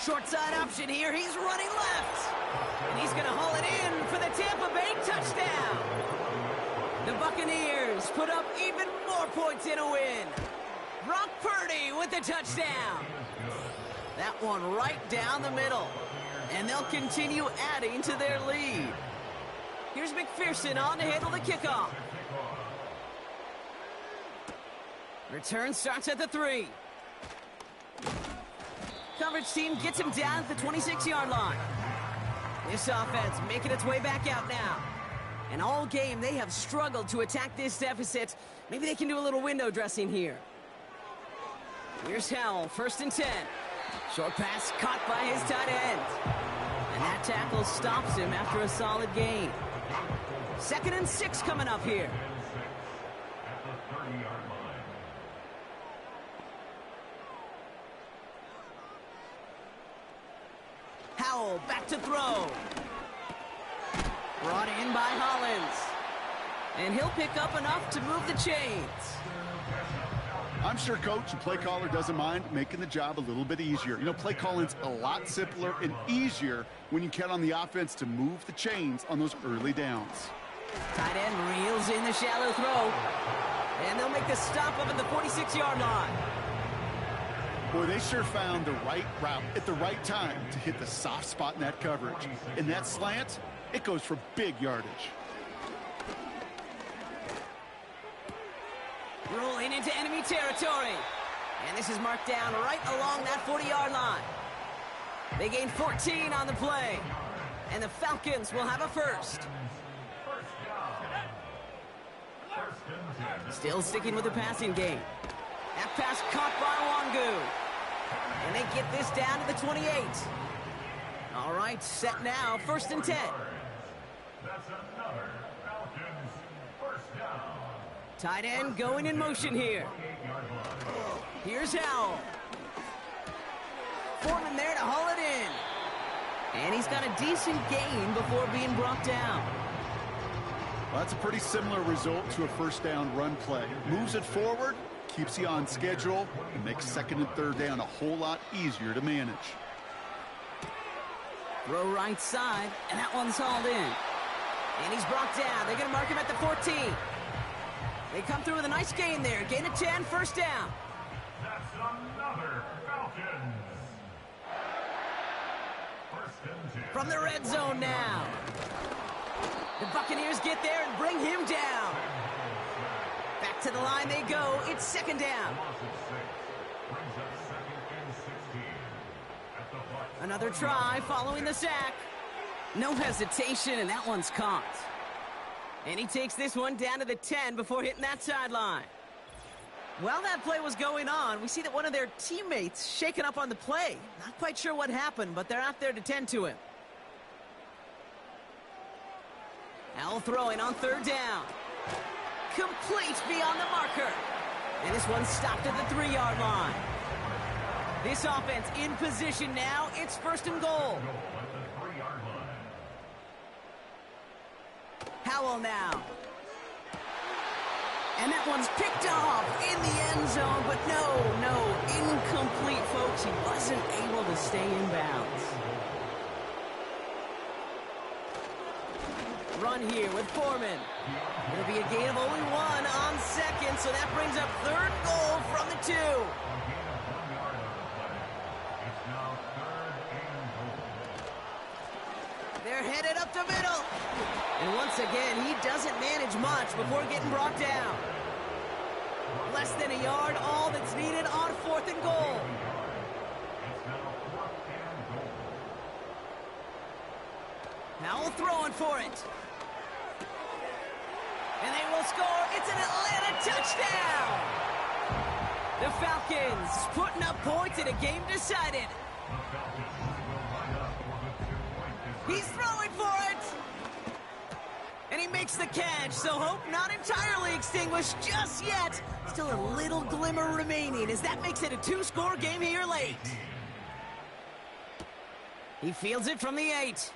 Short side option here. He's running left. And he's going to haul it in for the Tampa Bay touchdown. The Buccaneers put up even more points in a win. Brock Purdy with the touchdown. That one right down the middle. And they'll continue adding to their lead. Here's McPherson on to handle the kickoff. Return starts at the 3. Coverage team gets him down at the 26-yard line. This offense making its way back out now. And all game, they have struggled to attack this deficit. Maybe they can do a little window dressing here. Here's Howell, 1st and 10. Short pass caught by his tight end. And That tackle stops him after a solid gain. 2nd and 6 coming up here. At the 30-yard line. Howell back to throw. Brought in by Hollins. And he'll pick up enough to move the chains. I'm sure coach and play caller doesn't mind making the job a little bit easier. You know, play calling's a lot simpler and easier when you count on the offense to move the chains on those early downs. Tight end reels in the shallow throw. And they'll make the stop up at the 46-yard line. Boy, they sure found the right route at the right time to hit the soft spot in that coverage. And that slant, it goes for big yardage. Rolling into enemy territory. And this is marked down right along that 40-yard line. They gain 14 on the play. And the Falcons will have a first. Still sticking with the passing game. That pass caught by Wangu. And they get this down to the 28. All right, set now, 1st and 10. That's another Falcons first down. Tight end going in motion here. Here's Howell. Foreman there to haul it in. And he's got a decent gain before being brought down. Well, that's a pretty similar result to a first down run play. Moves it forward, keeps you on schedule, and makes 2nd and 3rd down a whole lot easier to manage. Throw right side, and that one's hauled in. And he's brought down. They're going to mark him at the 14. They come through with a nice gain there. Gain of 10, 1st down. That's another Falcons. 1st and 10. From the red zone now. The Buccaneers get there and bring him down. Back to the line they go. It's 2nd down. Brings up 2nd and 16. At the Bucs. Another try following the sack. No hesitation, and that one's caught. And he takes this one down to the 10 before hitting that sideline. While that play was going on, we see that one of their teammates shaken up on the play. Not quite sure what happened, but they're out there to tend to him. Howell throwing on 3rd down. Complete beyond the marker. And this one stopped at the 3-yard line. This offense in position now. It's 1st and goal. Howell now. And that one's picked off in the end zone, but no, incomplete, folks. He wasn't able to stay in bounds. Run here with Foreman. It'll be a gain of only 1 on 2nd, so that brings up 3rd goal from the 2. They're headed up the middle. And once again, he doesn't manage much before getting brought down. Less than a yard, all that's needed on 4th and goal. Howell throwing for it. And they will score. It's an Atlanta touchdown. The Falcons putting up points in a game decided. He's throwing for it. And he makes the catch, so hope not entirely extinguished just yet. Still a little glimmer remaining as that makes it a 2-score game here late. He fields it from the 8.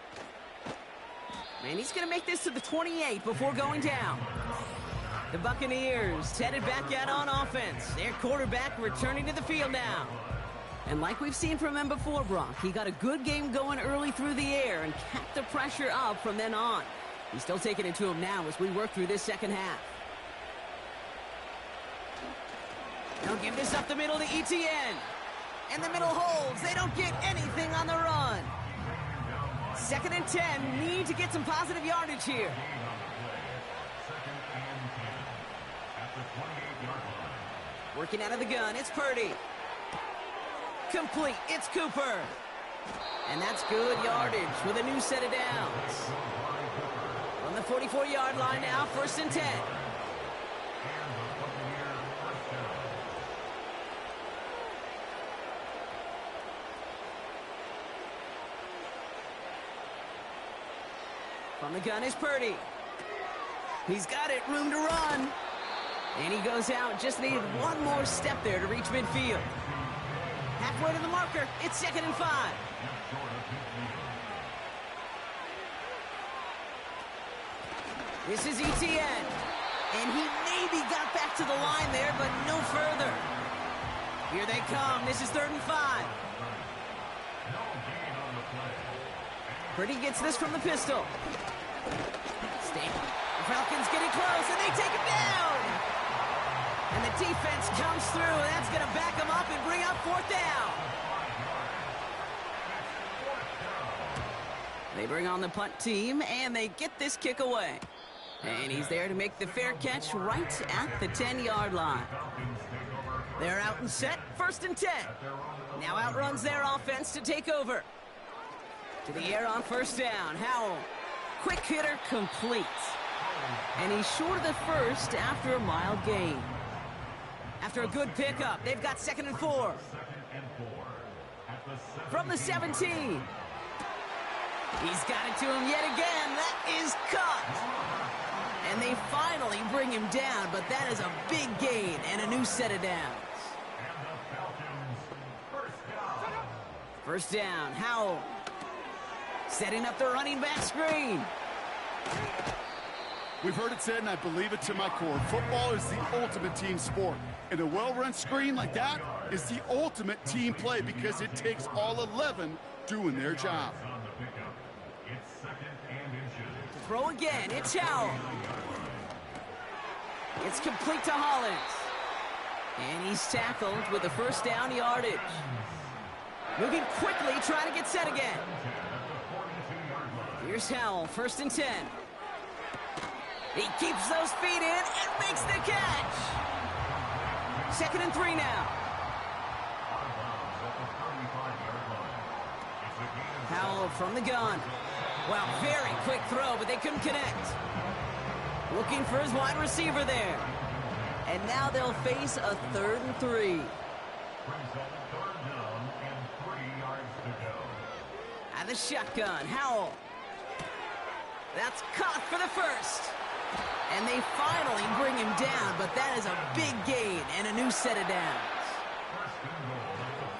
And he's going to make this to the 28 before going down. The Buccaneers headed back out on offense. Their quarterback returning to the field now. And like we've seen from him before, Brock, he got a good game going early through the air and kept the pressure up from then on. He's still taking it to him now as we work through this 2nd half. They'll give this up the middle to ETN. And the middle holds. They don't get anything on the run. 2nd and 10. Need to get some positive yardage here. Working out of the gun. It's Purdy. Complete. It's Cooper. And that's good yardage with a new set of downs. On the 44-yard line now, 1st and 10. From the gun is Purdy. He's got it, room to run. And he goes out, just needed one more step there to reach midfield. Halfway to the marker, it's 2nd and 5. This is ETN. And he maybe got back to the line there, but no further. Here they come. This is 3rd and 5. Purdy gets this from the pistol. The Falcons getting close, and they take him down. And the defense comes through, and that's going to back him up and bring up 4th down. They bring on the punt team, and they get this kick away. And he's there to make the fair catch right at the 10-yard line. They're out and set, 1st and 10. Now outruns their offense to take over. To the air on 1st down. Howell, quick hitter complete. And he's short of the first after a mild gain. After a good pickup, they've got 2nd and 4. From the 17. He's got it to him yet again. That is caught. And they finally bring him down, but that is a big gain and a new set of downs. 1st down, Howell. Setting up the running back screen. We've heard it said, and I believe it to my core. Football is the ultimate team sport. And a well-run screen like that is the ultimate team play because it takes all 11 doing their job. Throw again, it's Howell. It's complete to Hollins. And he's tackled with the 1st down yardage. Moving quickly, trying to get set again. Here's Howell, 1st and 10. He keeps those feet in and makes the catch. 2nd and 3 now. Howell from the gun. Wow, very quick throw, but they couldn't connect. Looking for his wide receiver there. And now they'll face a 3rd and 3. And the shotgun, Howell. That's caught for the 1st. And they finally bring him down, but that is a big gain and a new set of downs.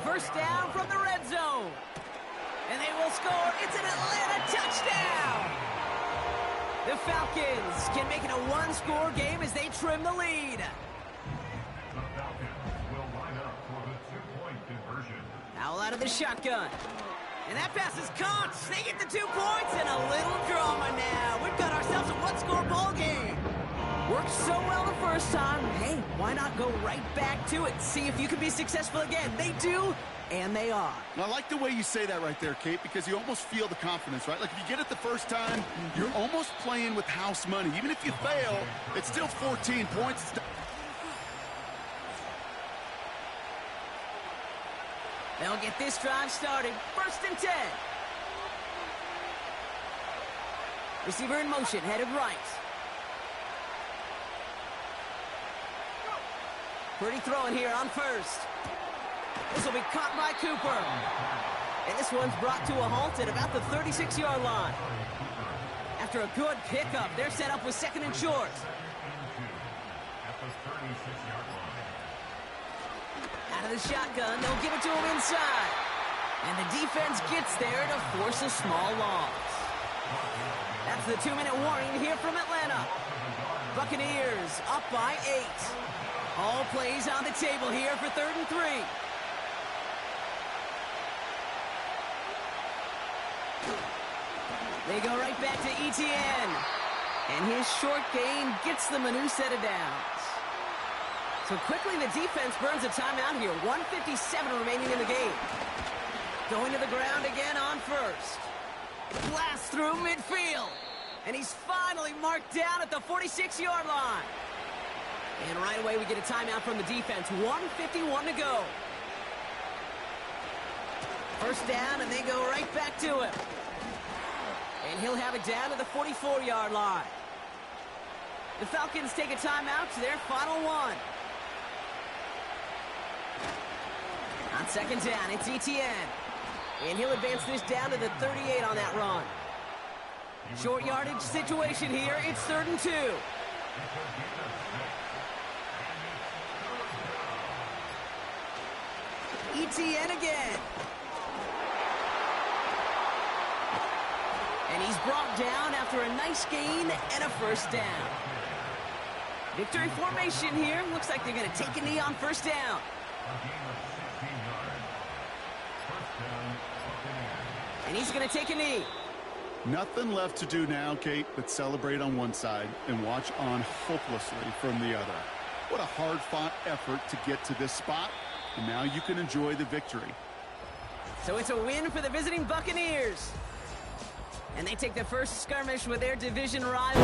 1st down from the red zone. And they will score. It's an Atlanta touchdown. The Falcons can make it a 1-score game as they trim the lead. The Falcons will line up for the 2-point conversion. Howell out of the shotgun. And that pass is caught. They get the 2 points and a little drama now. We've got ourselves a 1-score ball game. Worked so well the 1st time. Hey, why not go right back to it? See if you can be successful again. They do. And they are. And I like the way you say that right there, Kate, because you almost feel the confidence, right? Like if you get it the 1st time, you're almost playing with house money. Even if you fail, it's still 14 points. They'll get this drive started. 1st and 10. Receiver in motion, headed right. Pretty throwing here on 1st. This will be caught by Cooper. And this one's brought to a halt at about the 36-yard line. After a good pickup, they're set up with 2nd and short. Out of the shotgun, they'll give it to him inside. And the defense gets there to force a small loss. That's the 2-minute warning here from Atlanta. Buccaneers up by 8. All plays on the table here for 3rd and 3. They go right back to ETN. And his short gain gets them a new set of downs. So quickly the defense burns a timeout here. 1:57 remaining in the game. Going to the ground again on 1st. Blast through midfield. And he's finally marked down at the 46-yard line. And right away we get a timeout from the defense. 1:51 to go. 1st down and they go right back to him. And he'll have it down to the 44-yard line. The Falcons take a timeout to their final one. On 2nd down, it's ETN. And he'll advance this down to the 38 on that run. Short yardage situation here. It's 3rd and 2. ETN again. And he's brought down after a nice gain and a 1st down. Victory formation here. Looks like they're going to take a knee on 1st down. And he's going to take a knee. Nothing left to do now, Kate, but celebrate on one side and watch on hopelessly from the other. What a hard-fought effort to get to this spot, and now you can enjoy the victory. So it's a win for the visiting Buccaneers. And they take the first skirmish with their division rival.